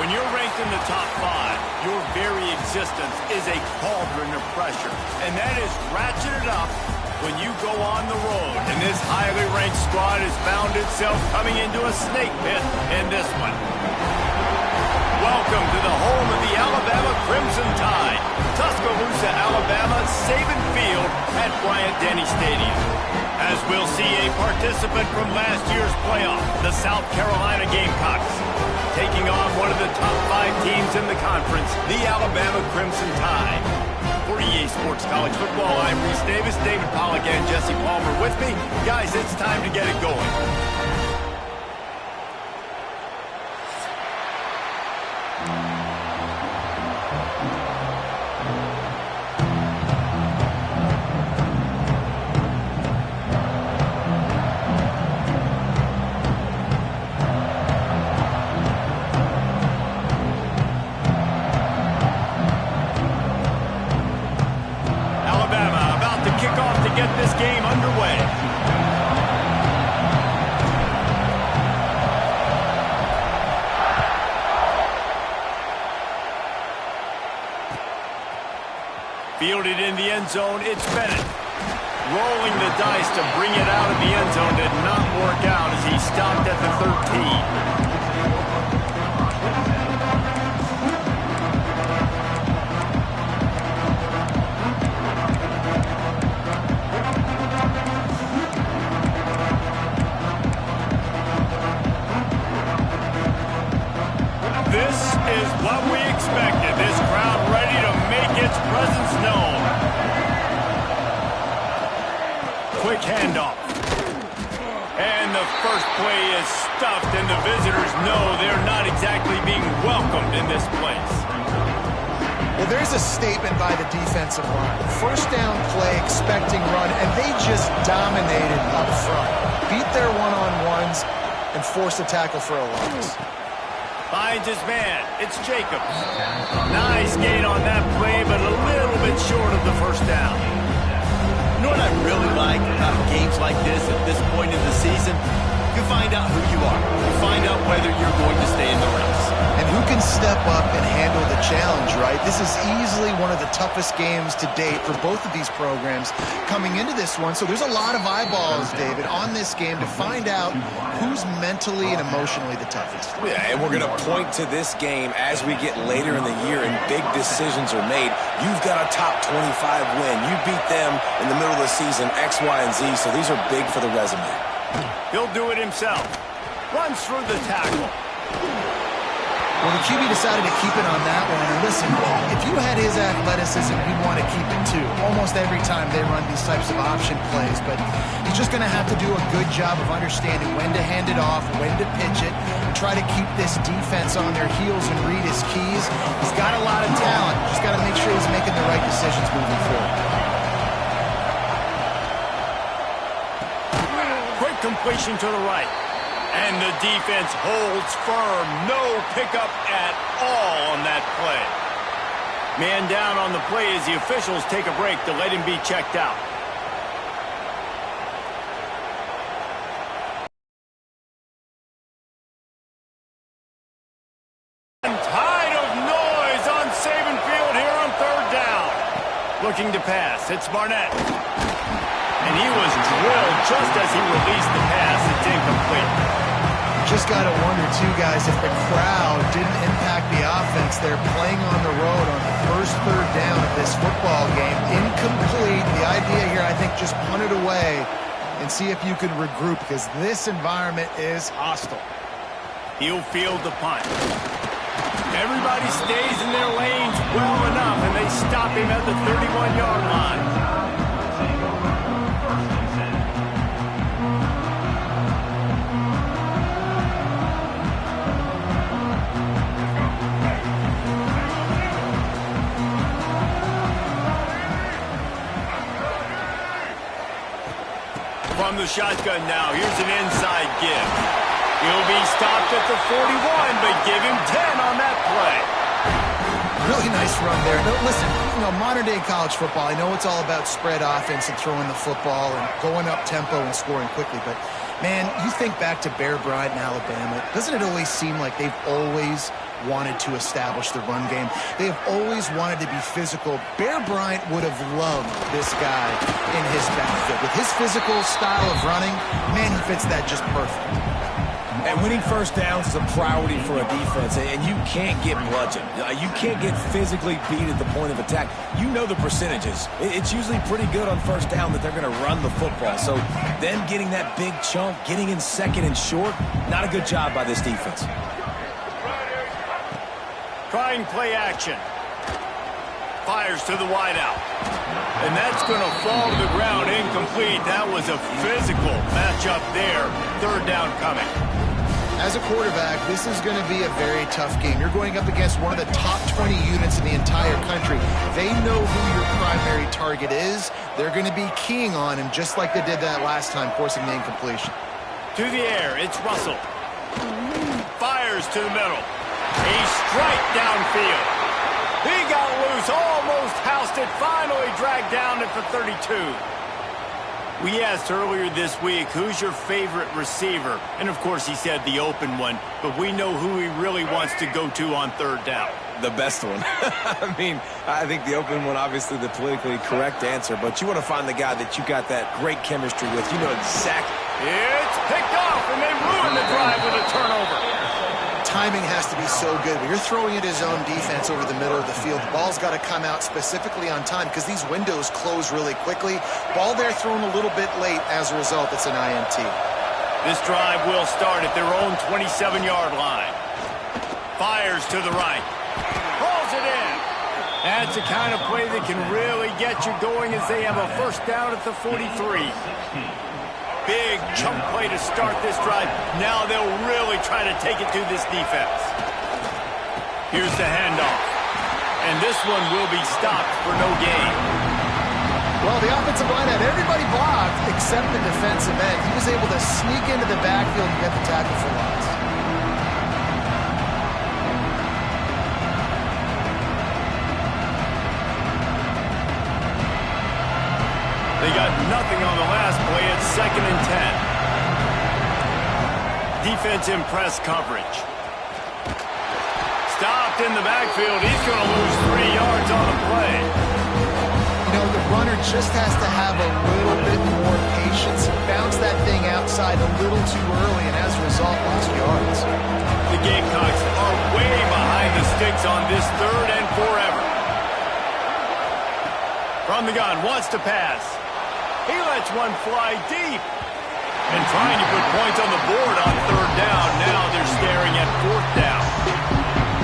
When you're ranked in the top 5, your very existence is a cauldron of pressure. And that is ratcheted up when you go on the road. And this highly ranked squad has found itself coming into a snake pit in this one. Welcome to the home of the Alabama Crimson Tide. Tuscaloosa, Alabama, Saban Field at Bryant-Denny Stadium. As we'll see a participant from last year's playoff, the South Carolina Gamecocks, taking on one of the top 5 teams in the conference, the Alabama Crimson Tide. For EA Sports College Football, I'm Reese Davis, David Pollack, and Jesse Palmer with me. Guys, it's time to get it going. Get this game underway. Fielded in the end zone, it's Bennett. Rolling the dice to bring it out of the end zone did not work out as he stopped at the 13. This is what we expected. This crowd ready to make its presence known. Quick handoff. And the first play is stuffed, and the visitors know they're not exactly being welcomed in this place. Well, there's a statement by the defensive line. First down play, expecting run, and they just dominated up front. Beat their one-on-ones and forced a tackle for a loss. Finds his man. It's Jacobs. Nice gain on that play, but a little bit short of the first down. You know what I really like about games like this at this point in the season? You find out who you are. You find out whether you're going to stay in the race. And who can step up and handle the challenge, right? This is easily one of the toughest games to date for both of these programs coming into this one. So there's a lot of eyeballs, David, on this game to find out who's mentally and emotionally the toughest. Yeah, and we're going to point to this game as we get later in the year and big decisions are made. You've got a top 25 win. You beat them in the middle of the season, X, Y, and Z, so these are big for the resume. He'll do it himself. Runs through the tackle. Well, the QB decided to keep it on that one. And listen, if you had his athleticism, you'd want to keep it too. Almost every time they run these types of option plays. But he's just going to have to do a good job of understanding when to hand it off, when to pitch it, and try to keep this defense on their heels and read his keys. He's got a lot of talent. Just got to make sure he's making the right decisions moving forward. Quick completion to the right. And the defense holds firm. No pickup at all on that play. Man down on the play as the officials take a break to let him be checked out. Tide of noise on Saban Field here on third down. Looking to pass. It's Barnett. And he was drilled just as he released the pass. It's incomplete. Just got to wonder, too, guys, if the crowd didn't impact the offense. They're playing on the road on the first third down of this football game. Incomplete. The idea here, I think, just punt it away and see if you can regroup because this environment is hostile. He'll field the punt. Everybody stays in their lanes well enough, and they stop him at the 31-yard line. From the shotgun now, here's an inside give. He'll be stopped at the 41, but give him 10 on that play. Really nice run there. No, listen, modern-day college football, I know it's all about spread offense and throwing the football and going up tempo and scoring quickly, but Man, you think back to Bear Bryant in Alabama, doesn't it always seem like they've always wanted to establish the run game? They have always wanted to be physical. Bear Bryant would have loved this guy in his backfield. With his physical style of running, man, he fits that just perfect. And winning first downs is a priority for a defense, and you can't get bludgeoned. You can't get physically beat at the point of attack. You know the percentages. It's usually pretty good on first down that they're going to run the football. So them getting that big chunk, getting in second and short, not a good job by this defense. Trying play action. Fires to the wideout. And that's going to fall to the ground incomplete. That was a physical matchup there. Third down coming. As a quarterback, this is going to be a very tough game. You're going up against one of the top 20 units in the entire country. They know who your primary target is. They're going to be keying on him just like they did that last time, forcing the incompletion. To the air, it's Russell. Fires to the middle. A strike downfield. He got loose, almost housed it, finally dragged down at the 32. We asked earlier this week, who's your favorite receiver? And of course he said the open one, but we know who he really wants to go to on third down. The best one. I mean, I think the open one, obviously the politically correct answer, but you want to find the guy that you got that great chemistry with. You know exactly. It's picked off, and they ruin the drive with a turnover. Timing has to be so good. When you're throwing at his own defense over the middle of the field, the ball's got to come out specifically on time because these windows close really quickly. Ball there thrown a little bit late. As a result, it's an INT. This drive will start at their own 27-yard line. Fires to the right. Pulls it in. That's the kind of play that can really get you going as they have a first down at the 43. Big chunk play to start this drive. Now they'll really try to take it to this defense. Here's the handoff. And this one will be stopped for no gain. Well, the offensive line had everybody blocked except the defensive end. He was able to sneak into the backfield and get the tackle for loss. They got nothing on the last play. It's 2nd and 10. Defense in press coverage. Stopped in the backfield. He's going to lose 3 yards on the play. You know, the runner just has to have a little bit more patience. He bounced that thing outside a little too early, and as a result, lost yards. The Gamecocks are way behind the sticks on this 3rd and forever. From the gun, wants to pass. He lets one fly deep. And trying to put points on the board on 3rd down. Now they're staring at 4th down.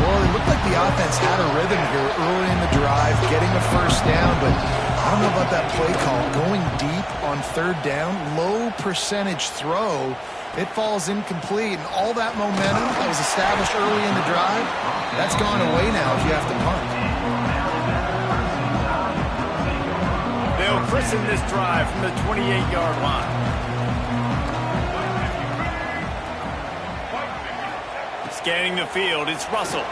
Well, it looked like the offense had a rhythm here early in the drive, getting a first down, but I don't know about that play call. Going deep on 3rd down, low percentage throw. It falls incomplete, and all that momentum that was established early in the drive, that's gone away now if you have to punt. They'll christen this drive from the 28-yard line. Scanning the field, it's Russell.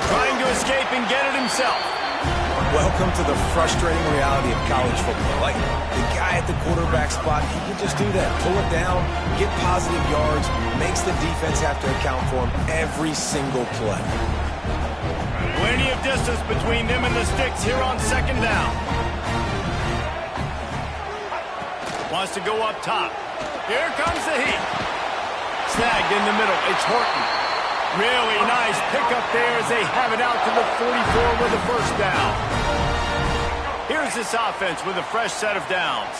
Trying to escape and get it himself. Welcome to the frustrating reality of college football. Like, the guy at the quarterback spot, he can just do that. Pull it down, get positive yards, makes the defense have to account for him every single play. Plenty of distance between them and the sticks here on 2nd down. Wants to go up top. Here comes the heat. Snagged in the middle. It's Horton. Really nice pickup there as they have it out to the 44 with a first down. Here's this offense with a fresh set of downs.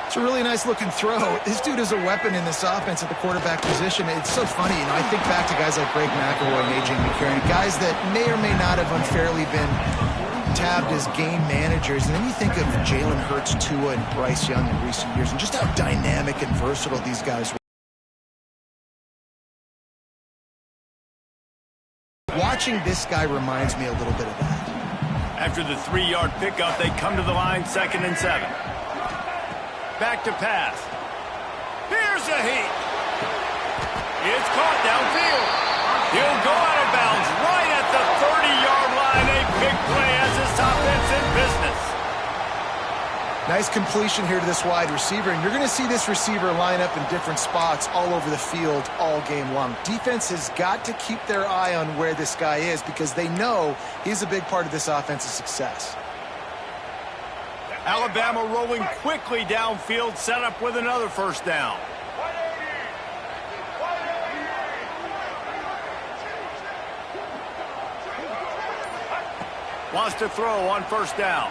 It's a really nice looking throw. This dude is a weapon in this offense at the quarterback position. It's so funny, you know, I think back to guys like Greg McElroy and A.J. McCarron, guys that may or may not have unfairly been tabbed as game managers. And then you think of Jalen Hurts, Tua, and Bryce Young in recent years, and just how dynamic and versatile these guys were. Watching this guy reminds me a little bit of that. After the 3-yard pickup, they come to the line 2nd and 7. Back to pass. Here's a heat. It's caught downfield. He'll go out of bounds right at the 30-yard line. A big play as this offense in business. Nice completion here to this wide receiver, and you're going to see this receiver line up in different spots all over the field all game long. Defense has got to keep their eye on where this guy is because they know he's a big part of this offense's success. Alabama rolling quickly downfield, set up with another first down. Wants to throw on first down.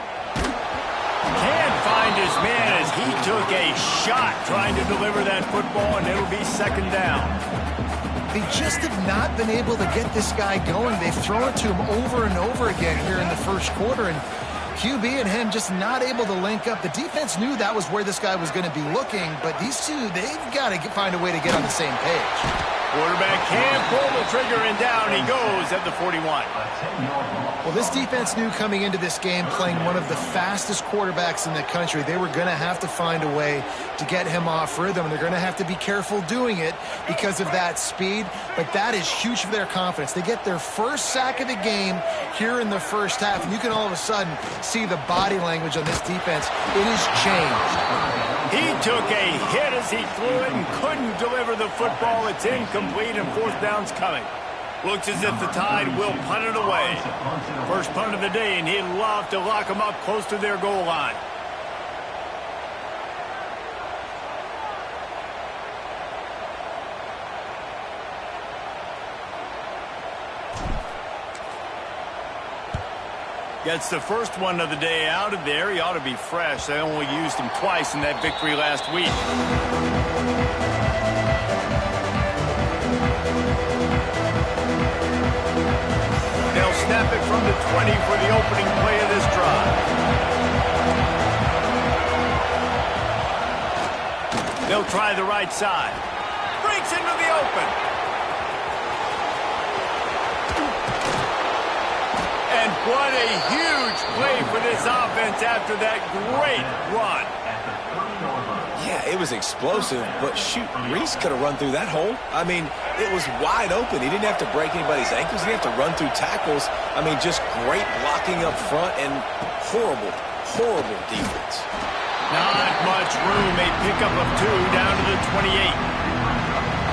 Can't find his man as he took a shot trying to deliver that football, and it'll be second down. They just have not been able to get this guy going. They've thrown it to him over and over again here in the first quarter, and QB and him just not able to link up. The defense knew that was where this guy was going to be looking, but these two, they've got to find a way to get on the same page. Quarterback can't pull the trigger, and down he goes at the 41. Well, this defense knew coming into this game, playing one of the fastest quarterbacks in the country, they were going to have to find a way to get him off rhythm. They're going to have to be careful doing it because of that speed, but that is huge for their confidence. They get their first sack of the game here in the first half, and you can all of a sudden see the body language on this defense. It has changed. He took a hit as he threw it and couldn't deliver the football. It's incomplete, and fourth down's coming. Looks as if the Tide will punt it away. First punt of the day, and he'd love to lock them up close to their goal line. Gets the first one of the day out of there. He ought to be fresh. They only used him twice in that victory last week. They'll snap it from the 20 for the opening play of this drive. They'll try the right side. Breaks into the open. And what a huge play for this offense after that great run. Yeah, it was explosive, but shoot, Reese could have run through that hole. I mean, it was wide open. He didn't have to break anybody's ankles. He didn't have to run through tackles. I mean, just great blocking up front and horrible, horrible defense. Not much room. A pickup of 2 down to the 28.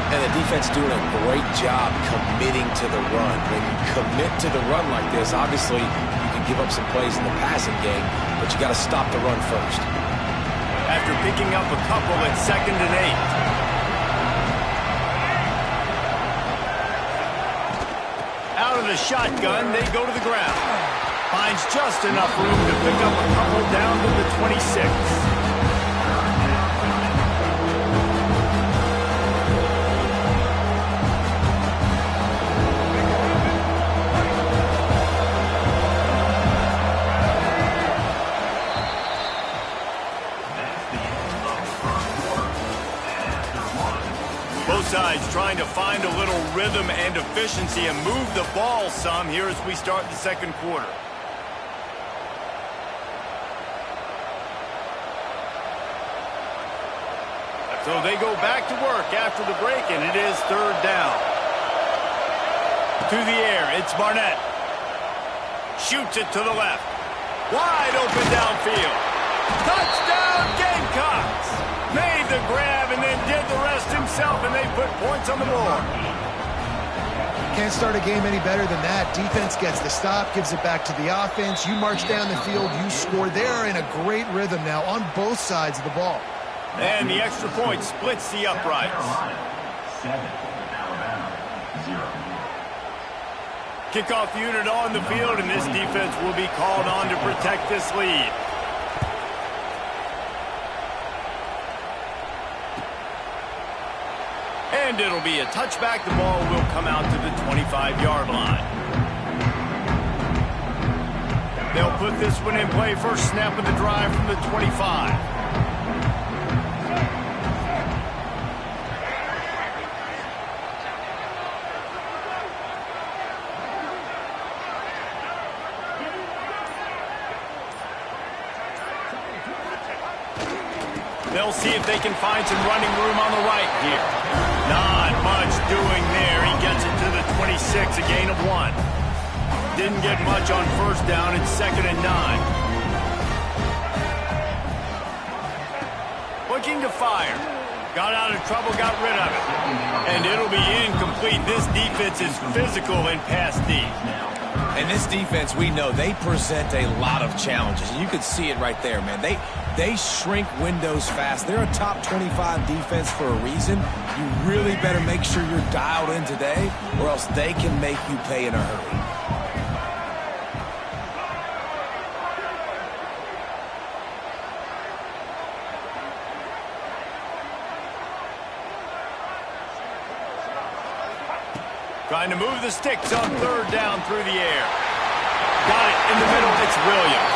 And the defense doing a great job committing to the run. When you commit to the run like this, obviously you can give up some plays in the passing game, but you got to stop the run first. After picking up a couple at 2nd and 8. Out of the shotgun, they go to the ground. Finds just enough room to pick up a couple down to the 26. Both sides trying to find a little rhythm and efficiency and move the ball some here as we start the second quarter. So they go back to work after the break, and it is 3rd down. To the air, it's Barnett. Shoots it to the left. Wide open downfield. Touchdown, Gamecocks! Made the grab and then did the rest himself, and they put points on the board. Can't start a game any better than that. Defense gets the stop, gives it back to the offense. You march down the field, you score. They're in a great rhythm now on both sides of the ball. And the extra point splits the uprights. 7, Alabama, 0. Kickoff unit on the field, and this defense will be called on to protect this lead. And it'll be a touchback. The ball will come out to the 25-yard line. They'll put this one in play. First snap of the drive from the 25. They'll see if they can find some running room on the right here. Not much doing there. He gets it to the 26, a gain of 1. Didn't get much on first down. It's 2nd and 9. looking to fire. Got out of trouble, got rid of it. And it'll be incomplete. This defense is physical in pass deep. And this defense, we know, they present a lot of challenges. You could see it right there, man. They shrink windows fast. They're a top 25 defense for a reason. You really better make sure you're dialed in today, or else they can make you pay in a hurry. Trying to move the sticks on third down through the air. Got it in the middle. It's Williams.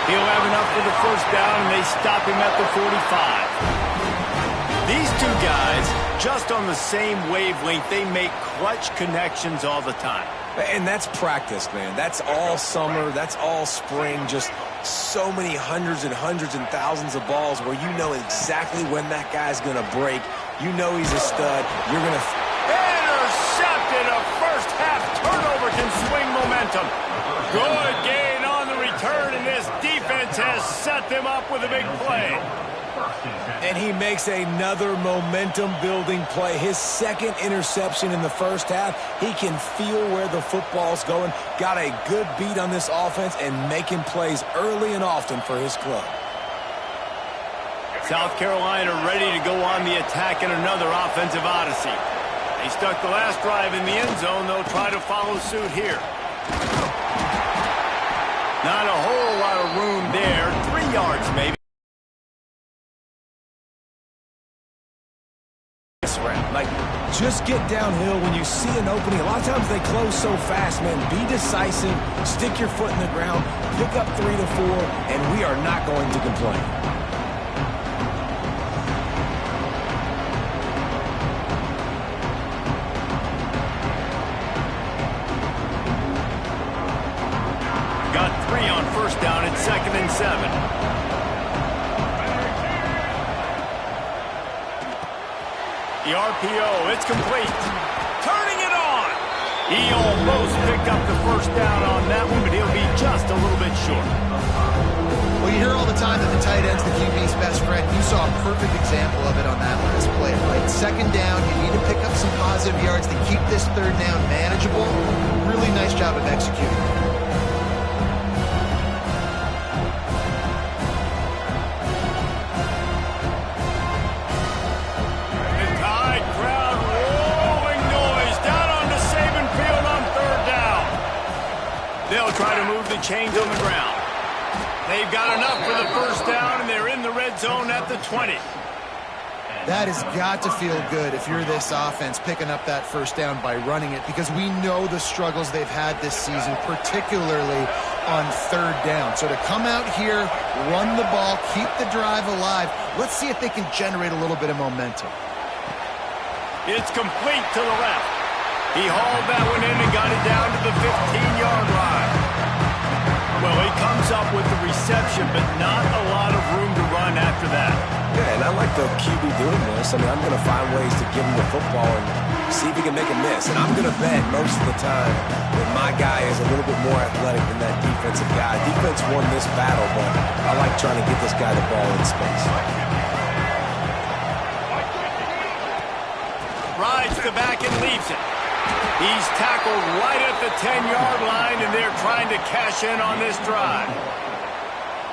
He'll have enough for the first down, and they stop him at the 45. These two guys, just on the same wavelength, they make clutch connections all the time. And that's practice, man. That's all summer. That's all spring. Just so many hundreds and thousands of balls where you know exactly when that guy's going to break. You know he's a stud. You're going to... Intercepted. A first-half turnover can swing momentum. Good gain on the return, and this defense has set them up with a big play. And he makes another momentum-building play. His second interception in the first half. He can feel where the football's going. Got a good beat on this offense and making plays early and often for his club. South Carolina ready to go on the attack in another offensive odyssey. They stuck the last drive in the end zone. They'll try to follow suit here. Not a whole lot of room there. 3 yards maybe. Like, just get downhill when you see an opening. A lot of times they close so fast, man. Be decisive, stick your foot in the ground, pick up 3 to 4, and we are not going to complain. Got 3 on first down. It's 2nd and 7. The RPO, it's complete. Turning it on. He almost picked up the first down on that one, but he'll be just a little bit short. Well, you hear all the time that the tight end's the QB's best friend. You saw a perfect example of it on that last play, right? 2nd down, you need to pick up some positive yards to keep this 3rd down manageable. Really nice job of executing. They'll try to move the chains on the ground. They've got enough for the first down, and they're in the red zone at the 20. That has got to feel good if you're this offense picking up that first down by running it, because we know the struggles they've had this season, particularly on 3rd down. So to come out here, run the ball, keep the drive alive, let's see if they can generate a little bit of momentum. It's complete to the left. He hauled that one in and got it down to the 15-yard line. Well, he comes up with the reception, but not a lot of room to run after that. Yeah, and I like the QB doing this. I mean, I'm going to find ways to give him the football and see if he can make a miss. And I'm going to bet most of the time that my guy is a little bit more athletic than that defensive guy. Defense won this battle, but I like trying to get this guy the ball in space. Rides the back and leaves it. He's tackled right at the 10-yard line, and they're trying to cash in on this drive.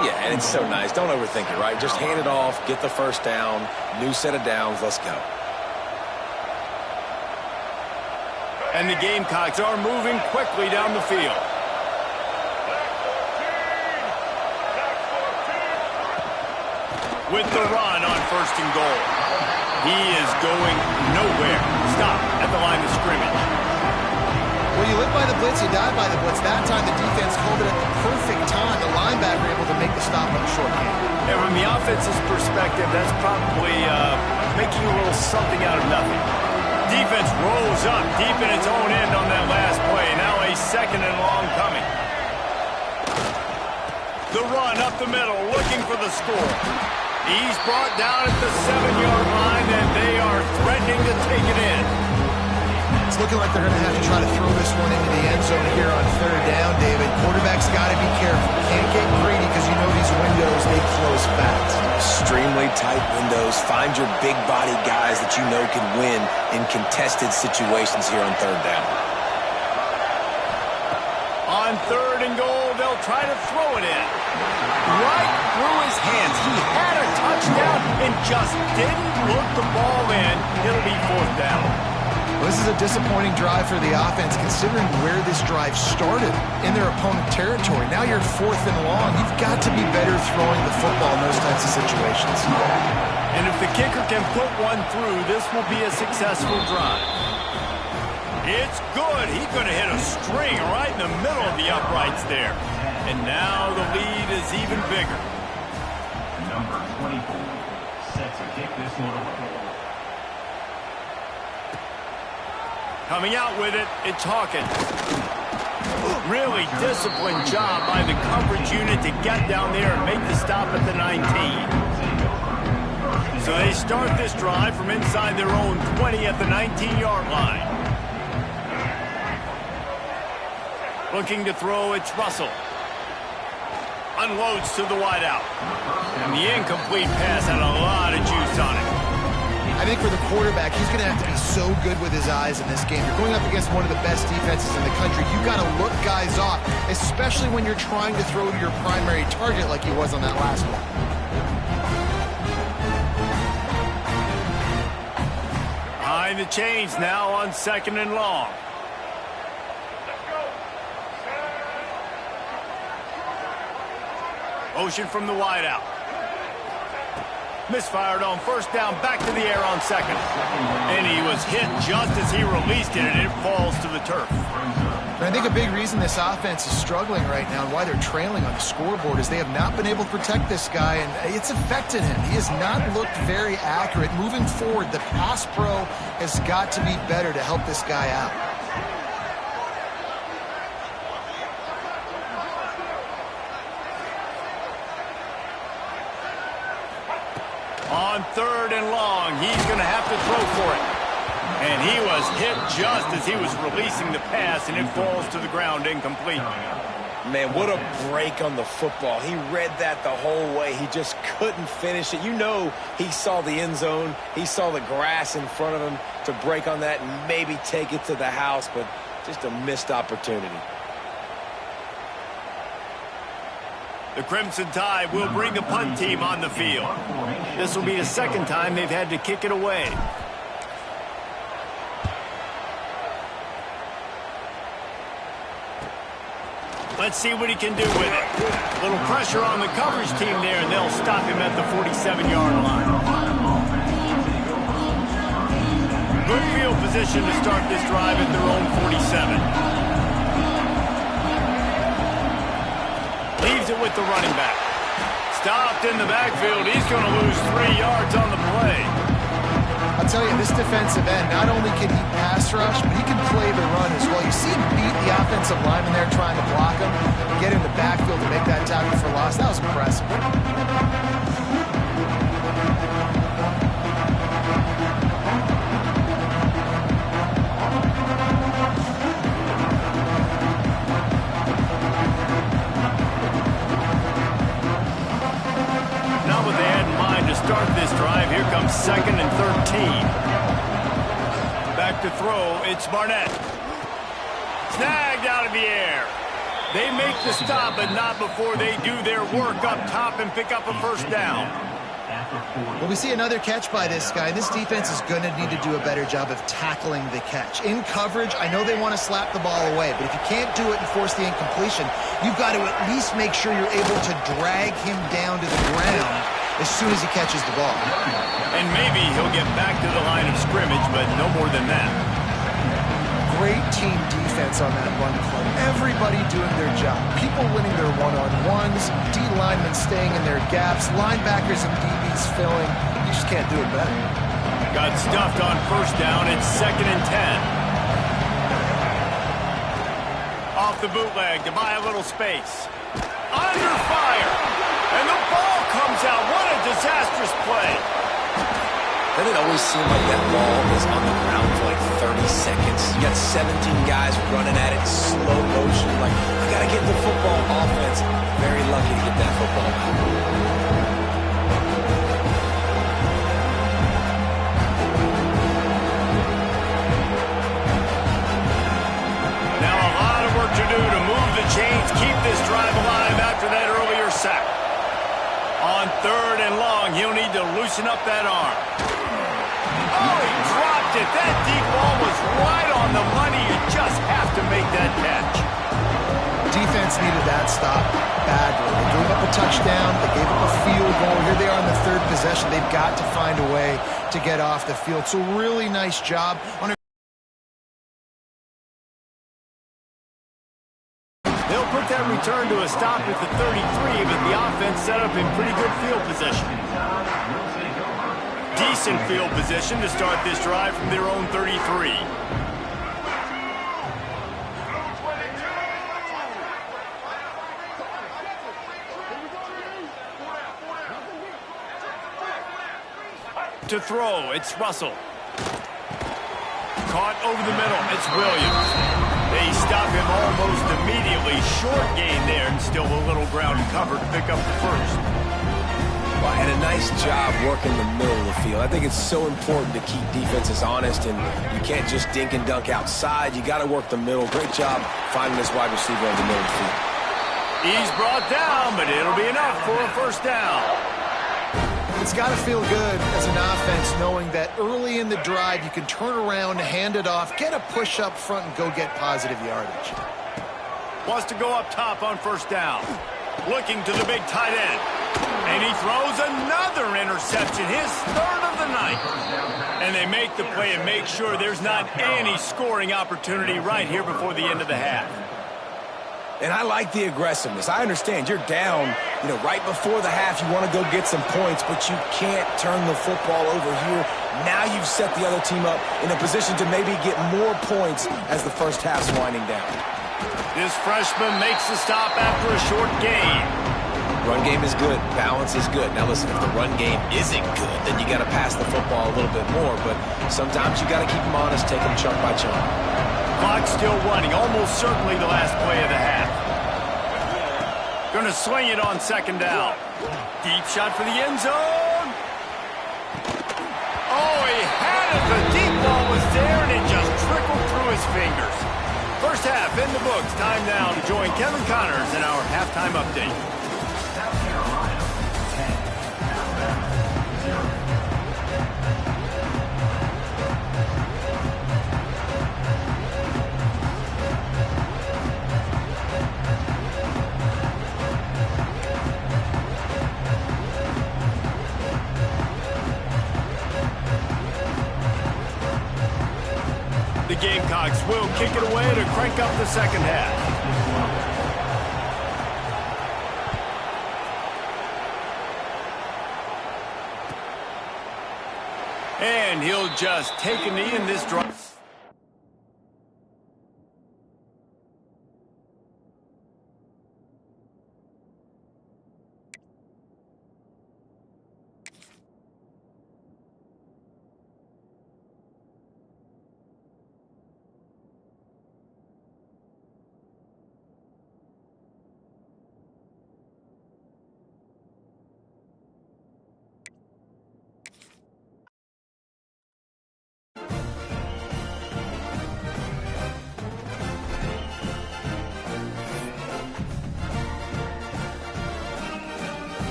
Yeah, and it's so nice. Don't overthink it, right? Just hand it off, get the first down, new set of downs, let's go. And the Gamecocks are moving quickly down the field. With the run on 1st and goal. He is going nowhere. Stop at the line of scrimmage. Well, you live by the blitz, you die by the blitz. That time the defense called it at the perfect time. The linebacker able to make the stop on a short game. Yeah, from the offense's perspective, that's probably making a little something out of nothing. Defense rolls up deep in its own end on that last play. Now a 2nd and long coming. The run up the middle, looking for the score. He's brought down at the 7-yard line, and they are threatening to take it in. It's looking like they're going to have to try to throw this one into the end zone here on 3rd down, David. Quarterback's got to be careful. can't get greedy because you know these windows, they close fast. Extremely tight windows. Find your big body guys that you know can win in contested situations here on third down. On third and goal, they'll try to throw it in. Right through his hands. He had a touchdown and just didn't look the ball in. It'll be fourth down. Well, this is a disappointing drive for the offense considering where this drive started in their opponent territory. Now you're fourth and long. You've got to be better throwing the football in those types of situations. And if the kicker can put one through, this will be a successful drive. It's good. He's going to hit a string right in the middle of the uprights there. And now the lead is even bigger. Number 24 sets a kick this one away. Coming out with it, it's Hawkins. Really disciplined job by the coverage unit to get down there and make the stop at the 19. So they start this drive from inside their own 20 at the 19-yard line. Looking to throw, it's Russell. Unloads to the wideout. And the incomplete pass had a lot of juice on it. I think for the quarterback, he's going to have to be so good with his eyes in this game. You're going up against one of the best defenses in the country. You've got to look guys off, especially when you're trying to throw to your primary target like he was on that last one. Behind the chains now on second and long. Motion from the wideout. Misfired on first down, back to the air on second. And he was hit just as he released it, and it falls to the turf. And I think a big reason this offense is struggling right now and why they're trailing on the scoreboard is they have not been able to protect this guy, and it's affected him. He has not looked very accurate. Moving forward, the pass pro has got to be better to help this guy out. On third and long, he's going to have to throw for it. And he was hit just as he was releasing the pass, and it falls to the ground incomplete. Man, what a break on the football. He read that the whole way. He just couldn't finish it. You know he saw the end zone. He saw the grass in front of him to break on that and maybe take it to the house, but just a missed opportunity. The Crimson Tide will bring the punt team on the field. This will be the second time they've had to kick it away. Let's see what he can do with it. A little pressure on the coverage team there, and they'll stop him at the 47-yard line. Good field position to start this drive at their own 47. Leaves it with the running back. Stopped in the backfield. He's going to lose 3 yards on the play. I'll tell you, this defensive end, not only can he pass rush, but he can play the run as well. You see him beat the offensive lineman there trying to block him, get in the backfield to make that tackle for loss. That was impressive. Start this drive. Here comes second and 13. Back to throw. It's Barnett. Snagged out of the air. They make the stop, but not before they do their work up top and pick up a first down. Well, we see another catch by this guy. This defense is going to need to do a better job of tackling the catch. In coverage, I know they want to slap the ball away, but if you can't do it and force the incompletion, you've got to at least make sure you're able to drag him down to the ground as soon as he catches the ball. And maybe he'll get back to the line of scrimmage, but no more than that. Great team defense on that run play. Everybody doing their job. People winning their one-on-ones, D linemen staying in their gaps, linebackers and DBs filling. You just can't do it better. Got stuffed on first down. It's second and 10. Off the bootleg to buy a little space. Under fire. And the ball comes out. What a disastrous play. Doesn't it always seem like that ball is on the ground for like 30 seconds? You got 17 guys running at it, slow motion. Like, I got to get the football offense. Very get that football back. Now a lot of work to do to move the chains, keep this drive alive after that earlier sack. On 3rd and long, he'll need to loosen up that arm. Oh, he dropped it. That deep ball was right on the money. You just have to make that catch. Defense needed that stop badly. They gave up a touchdown. They gave up a field goal. Here they are on the 3rd possession. They've got to find a way to get off the field. So really nice job on a They'll put that return to a stop at the 33, but the offense set up in pretty good field position. Decent field position to start this drive from their own 33. To throw, it's Russell. Caught over the middle, it's Williams. They stop him almost immediately. Short gain there, and still a little ground cover to pick up the first. Well, and a nice job working the middle of the field. I think it's so important to keep defenses honest, and you can't just dink and dunk outside. You got to work the middle. Great job finding this wide receiver in the middle of the field. He's brought down, but it'll be enough for a first down. It's got to feel good as an offense knowing that early in the drive you can turn around, hand it off, get a push up front, and go get positive yardage. Wants to go up top on first down. Looking to the big tight end. And he throws another interception, his 3rd of the night. And they make the play and make sure there's not any scoring opportunity right here before the end of the half. And I like the aggressiveness. I understand you're down, right before the half. You want to go get some points, but you can't turn the football over here. Now you've set the other team up in a position to maybe get more points as the first half's winding down. This freshman makes the stop after a short gain. Run game is good. Balance is good. Now listen, if the run game isn't good, then you got to pass the football a little bit more. But sometimes you got to keep them honest, take them chunk by chunk. Clock still running, almost certainly the last play of the half. Going to swing it on 2nd down. Deep shot for the end zone. Oh, he had it. The deep ball was there, and it just trickled through his fingers. First half in the books. Time now to join Kevin Connors in our halftime update. South Carolina, 10. Alabama, 0. The Gamecocks will kick it away to crank up the second half. And he'll just take a knee in this drive.